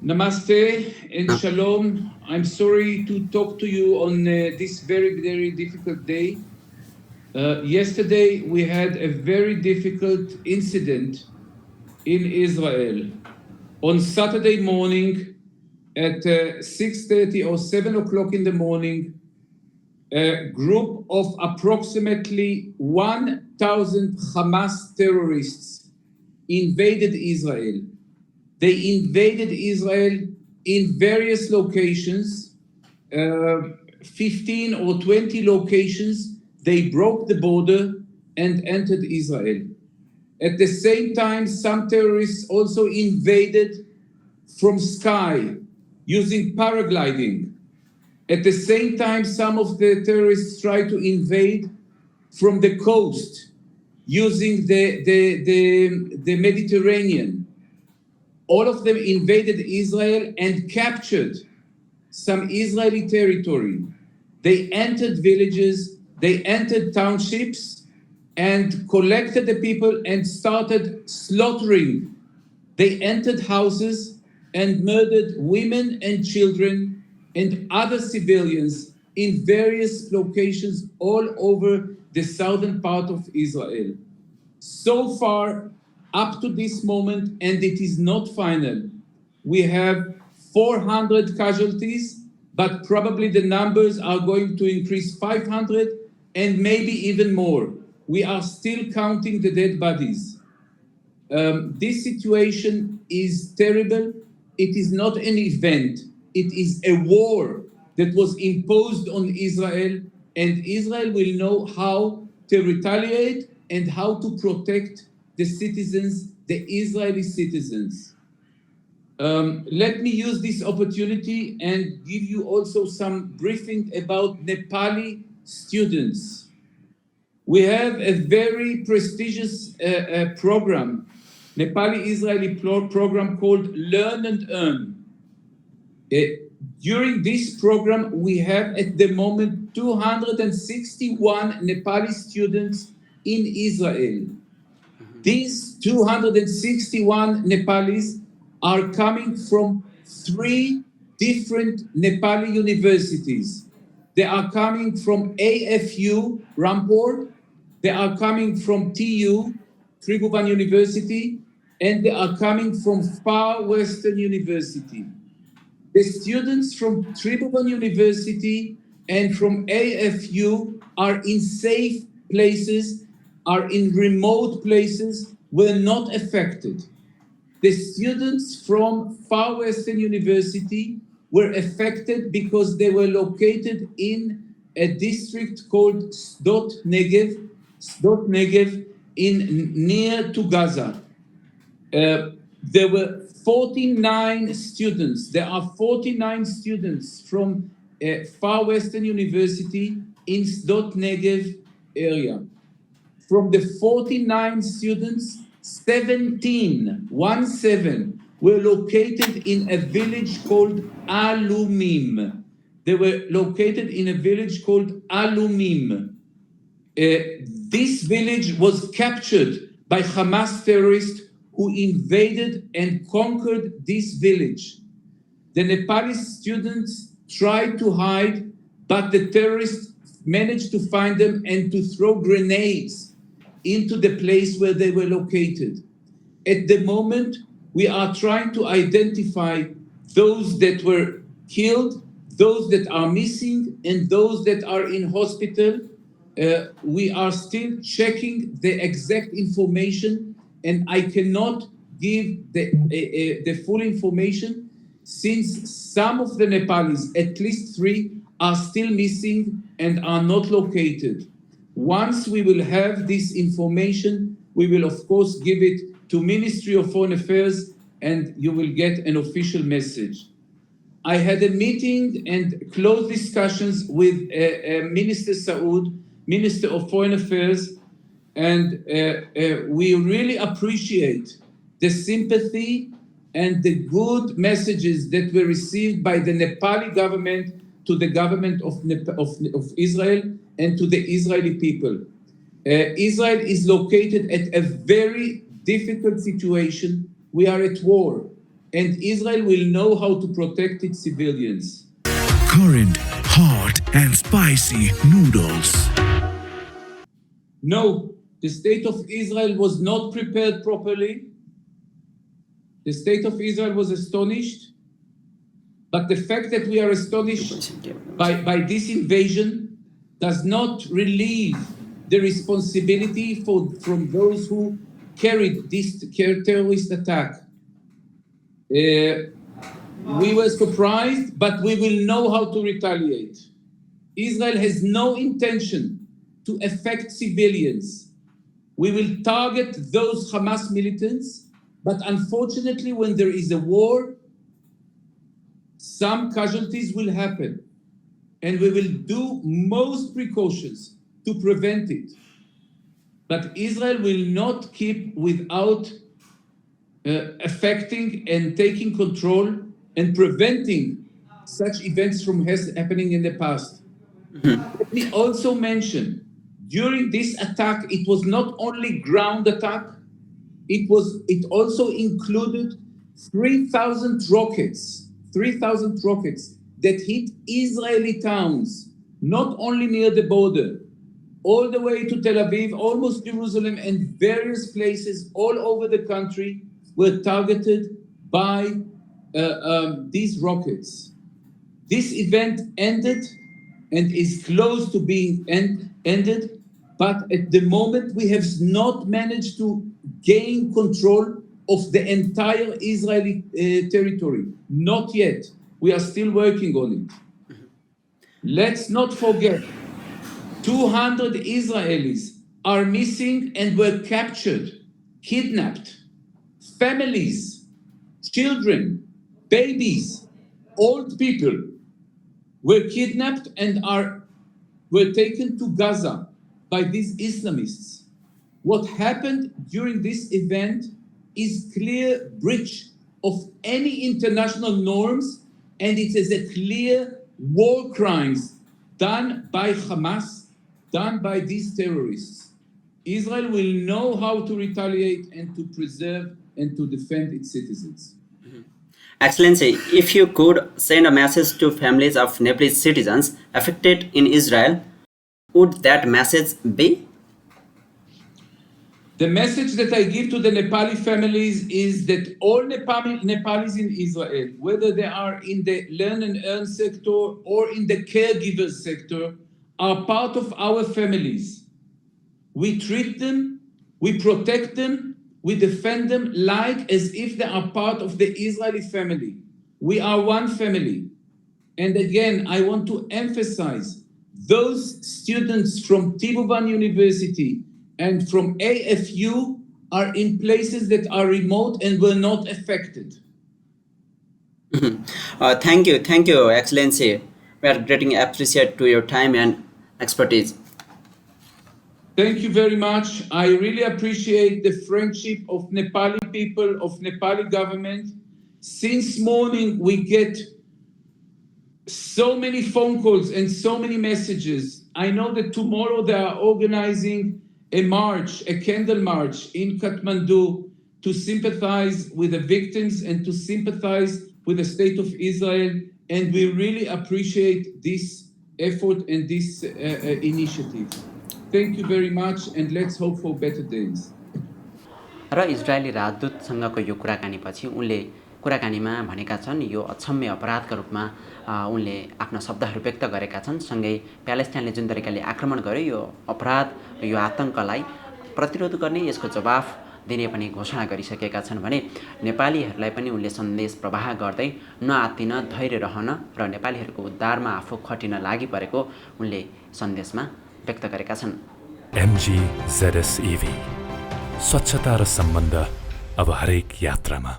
Namaste and shalom. I'm sorry to talk to you on this very, very difficult day. Yesterday, we had a very difficult incident in Israel. On Saturday morning at 6:30 or 7 o'clock in the morning, a group of approximately 1,000 Hamas terrorists invaded Israel. They invaded Israel in various locations, 15 or 20 locations. They broke the border and entered Israel. At the same time, some terrorists also invaded from sky using paragliding. At the same time, some of the terrorists tried to invade from the coast using the Mediterranean. All of them invaded Israel and captured some Israeli territory. They entered villages, they entered townships, and collected the people and started slaughtering. They entered houses and murdered women and children and other civilians in various locations all over the southern part of Israel. So far, up to this moment, and it is not final, we have 400 casualties, but probably the numbers are going to increase 500 and maybe even more. We are still counting the dead bodies. This situation is terrible. It is not an event. It is a war that was imposed on Israel, and Israel will know how to retaliate and how to protect the citizens, the Israeli citizens. Let me use this opportunity and give you also some briefing about Nepali students. We have a very prestigious program, Nepali-Israeli program called Learn and Earn. During this program, we have at the moment 261 Nepali students in Israel. These 261 Nepalis are coming from 3 different Nepali universities. They are coming from AFU, Rampur. They are coming from TU, Tribhuvan University, and they are coming from Far Western University. The students from Tribhuvan University and from AFU are in safe places, are in remote places, were not affected. The students from Far Western University were affected because they were located in a district called Sdot Negev near to Gaza. There were 49 students. There are 49 students from Far Western University in Sdot Negev area. From the 49 students, 17 were located in a village called Alumim. They were located in a village called Alumim. This village was captured by Hamas terrorists who invaded and conquered this village. The Nepali students tried to hide, but the terrorists managed to find them and to throw grenades into the place where they were located. At the moment, we are trying to identify those that were killed, those that are missing, and those that are in hospital. We are still checking the exact information, and I cannot give the full information since some of the Nepalis, at least 3, are still missing and are not located. Once we will have this information, we will of course give it to Ministry of Foreign Affairs and you will get an official message. I had a meeting and close discussions with Minister Saud, Minister of Foreign Affairs, and we really appreciate the sympathy and the good messages that were received by the Nepali government to the government of Israel and to the Israeli people. Israel is located at a very difficult situation. We are at war. and Israel will know how to protect its civilians. Current, hot, and spicy noodles. No, the state of Israel was not prepared properly. The state of Israel was astonished. But the fact that we are astonished by this invasion does not relieve the responsibility from those who carried this terrorist attack. We were surprised, but we will know how to retaliate. Israel has no intention to affect civilians. We will target those Hamas militants, but unfortunately, when there is a war, some casualties will happen, and we will do most precautions to prevent it. But Israel will not keep without affecting and taking control and preventing such events from happening in the past. Let me also mention, during this attack, it was not only ground attack, it also included 3,000 rockets that hit Israeli towns, not only near the border, all the way to Tel Aviv, almost Jerusalem, and various places all over the country were targeted by these rockets. This event ended and is close to being ended, but at the moment we have not managed to gain control of the entire Israeli territory. Not yet. We are still working on it. Let's not forget, 200 Israelis are missing and were captured, kidnapped. Families, children, babies, old people were kidnapped and were taken to Gaza by these Islamists. What happened during this event is clear breach of any international norms, and it is a clear war crimes done by Hamas, done by these terrorists. Israel will know how to retaliate and to preserve and to defend its citizens. Excellency, if you could send a message to families of Nepalese citizens affected in Israel, would that message be? The message that I give to the Nepali families is that all Nepalis in Israel, whether they are in the learn and earn sector or in the caregivers sector, are part of our families. We treat them, we protect them, we defend them like as if they are part of the Israeli family. We are one family. And again, I want to emphasize those students from Tibuban University and from AFU are in places that are remote and were not affected. Thank you, Excellency. We are greatly appreciate to your time and expertise. Thank you very much. I really appreciate the friendship of Nepali people, of Nepali government. Since morning, we get so many phone calls and so many messages. I know that tomorrow they are organizing a march, a candle march in Kathmandu to sympathize with the victims and to sympathize with the state of Israel. And we really appreciate this effort and this initiative. Thank you very much, and let's hope for better days. र Israeli राजदूतसँगको यो कुराकानीपछि उनले कुराकानीमा भनेका छन् यो अक्षम्य अपराधका रूपमा उनले आफ्ना शब्दहरू व्यक्त गरेका छन्। सँगै प्यालेस्टाइनले जुन तरिकाले आक्रमण गर्यो यो अपराध यो आतंकलाई प्रतिरोध गर्ने यसको जवाफ दिने पनि घोषणा गरिसकेका छन् भने नेपालीहरूलाई पनि उनले सन्देश प्रवाह गर्दै नआत्तिन धैर्य रहन र नेपालीहरूको उद्धारमा आफू खटिन लागि परेको उनले सन्देशमा व्यक्त गरेका छन्। MG ZS EV स्वच्छता र सम्बन्ध अब हरेक यात्रामा